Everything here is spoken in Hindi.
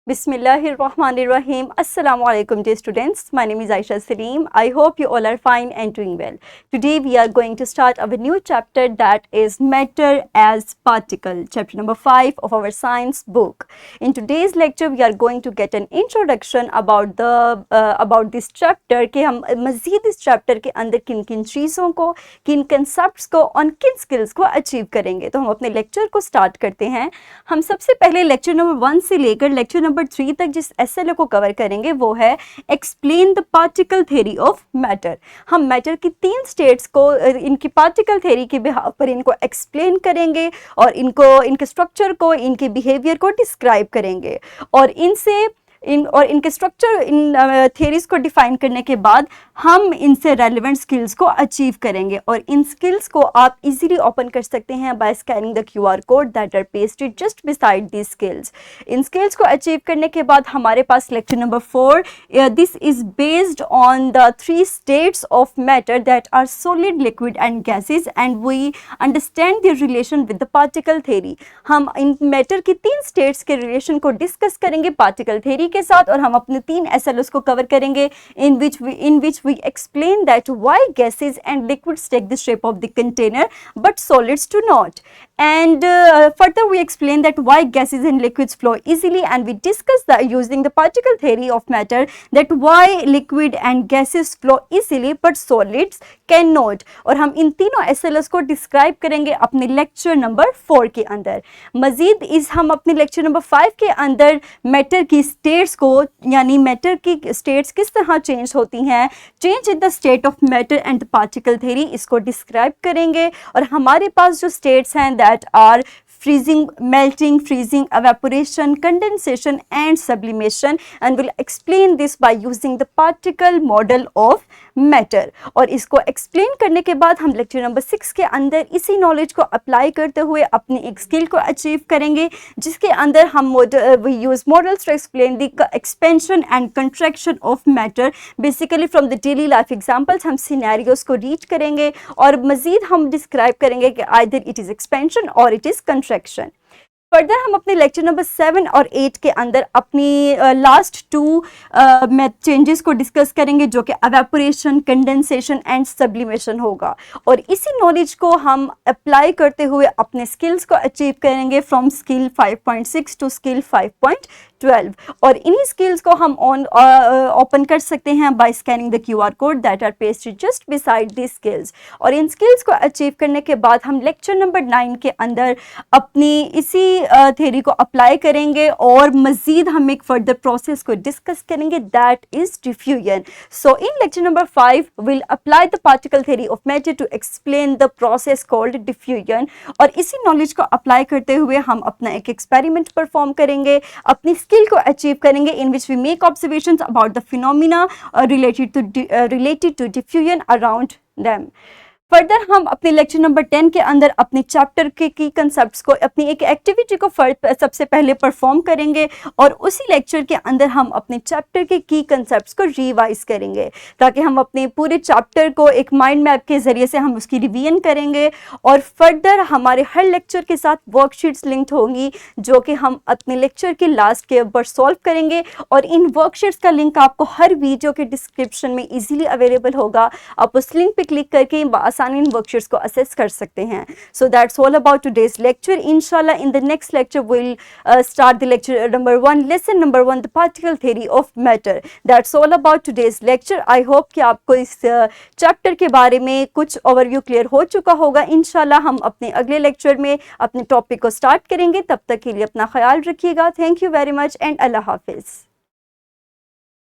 Bismillahirrahmanirrahim. Assalamu alaikum dear students. My name is Aisha Salim. I hope you all are fine and doing well. Today we are going to start our new chapter, that is matter as particle, chapter number 5 of our science book. In today's lecture we are going to get an introduction about this chapter कि हम मज़ीद इस chapter के अंदर किन किन चीज़ों को, किन concepts को और किन skills को achieve करेंगे. तो हम अपने lecture को start करते हैं. हम सबसे पहले lecture number 1 से लेकर lecture number 3 तक जिस SLA को कवर करेंगे वो है explain the particle theory of matter. हम मैटर की 3 स्टेट्स को इनकी पार्टिकल थ्योरी के बिहाफ पर इनको एक्सप्लेन करेंगे और इनके स्ट्रक्चर को, इनके बिहेवियर को डिस्क्राइब करेंगे और इनके स्ट्रक्चर, इन थ्योरीज को डिफाइन करने के बाद हम इनसे रेलेवेंट स्किल्स को अचीव करेंगे और इन स्किल्स को आप इजीली ओपन कर सकते हैं by scanning the QR code that are pasted just beside these skills. इन स्किल्स को अचीव करने के बाद हमारे पास lecture number 4, this is based on the 3 states of matter that are solid, liquid and gases and we understand the relation with the particle theory. हम इन मैटर की 3 स्टेट्स के रिलेशन को डिस्कस करेंगे पार्टिकल थ्योरी के साथ और हम अपने 3 SLOs को कवर करेंगे in which we explain that why gases and liquids take the shape of the container but solids do not, and further we explain that why gases and liquids flow easily, and we discuss that using the particle theory of matter that why liquid and gases flow easily but solids cannot. और हम इन तीनों SLOs को डिस्क्राइब करेंगे अपने लेक्चर नंबर 4 के अंदर. मजीद हम अपने लेक्चर नंबर 5 के अंदर मैटर की स्टेट्स को, यानी मैटर की स्टेट्स किस तरह चेंज होती हैं, change in the state of matter and the particle theory, इसको डिस्क्राइब करेंगे. और हमारे पास जो स्टेट्स हैं that are freezing, melting, freezing, evaporation, condensation and sublimation, and we'll explain this by using the particle model of matter. और इसको explain करने के बाद हम lecture number 6 के अंदर इसी knowledge को apply करते हुए अपनी एक skill को achieve करेंगे जिसके अंदर हम we use models to explain the expansion and contraction of matter. Basically from the daily life examples हम scenarios को read करेंगे और मज़ीद हम describe करेंगे कि either it is expansion or it is contraction. Further हम अपने लेक्चर नंबर 7 और 8 के अंदर अपनी लास्ट 2 चेंजेस को डिस्कस करेंगे जो कि एवेपोरेशन, कंडेंसेशन एंड सब्लिमेशन होगा और इसी नॉलेज को हम अप्लाई करते हुए अपने स्किल्स को अचीव करेंगे फ्रॉम स्किल 5.6 टू स्किल 5.12 और इन्हीं स्किल्स को हम ओपन कर सकते हैं by scanning the QR code that are pasted just beside this skills. और इन स्किल्स को अचीव करने के बाद हम लेक्चर नंबर 9 के अंदर अपनी इसी थ्योरी को अप्लाई करेंगे और मज़ीद हम एक फर्दर प्रोसेस को डिस्कस करेंगे that is diffusion. So in lecture number 5 will apply the particle theory of matter to explain the process called diffusion और इसी नॉलेज को अप्लाई करते हुए हम अपना एक एक्सपेरिमेंट परफॉर्म करेंगे, अपनी स्किल को अचीव करेंगे in which we make observations about the phenomena related to diffusion around them. Further हम अपने लेक्चर नंबर 10 के अंदर अपने चैप्टर के की कंसेप्ट्स को, अपनी एक एक्टिविटी को सबसे पहले परफॉर्म करेंगे और उसी लेक्चर के अंदर हम अपने चैप्टर के की कंसेप्ट्स को रिवाइज करेंगे ताकि हम अपने पूरे चैप्टर को एक माइंड मैप के ज़रिए से हम उसकी रिवीजन करेंगे. और फर्दर हमारे हर लेक्चर के साथ वर्कशीट्स लिंक्ड होंगी जो कि हम अपने लेक्चर के लास्ट के ऊपर सॉल्व करेंगे और इन वर्कशीट्स का लिंक आपको हर वीडियो के डिस्क्रिप्शन में ईजिली अवेलेबल होगा. आप उस लिंक पर क्लिक करके आसानी इन वर्कशीट्स को असेस कर सकते हैं. So that's all about today's lecture. इंशाल्लाह in the next lecture will start the lecture number 1, lesson number 1, the particle theory of matter. That's all about today's lecture. I hope कि आपको इस चैप्टर के बारे में कुछ ओवरव्यू क्लियर हो चुका होगा. इंशाल्लाह हम अपने अगले लेक्चर में अपने टॉपिक को स्टार्ट करेंगे. तब तक के लिए अपना ख्याल रखिएगा. Thank you very much and अल्लाह हाफिज़.